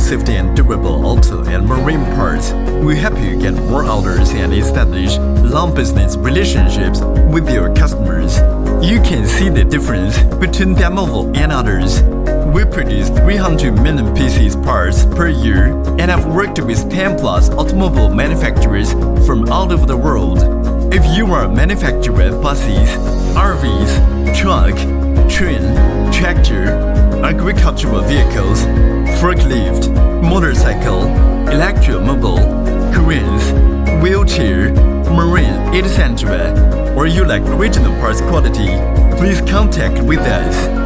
safety and durable auto and marine parts. We help you get more orders and establish long business relationships with your customers. You can see the difference between DAMAVO and others. We produce 300 million pieces parts per year and have worked with 10 plus automobile manufacturers from all over the world. If you are a manufacturer of buses, RVs, truck, train, tractor, agricultural vehicles, forklift, motorcycle, electromobile, cranes, wheelchair, marine, etc., or you like original parts quality, please contact with us.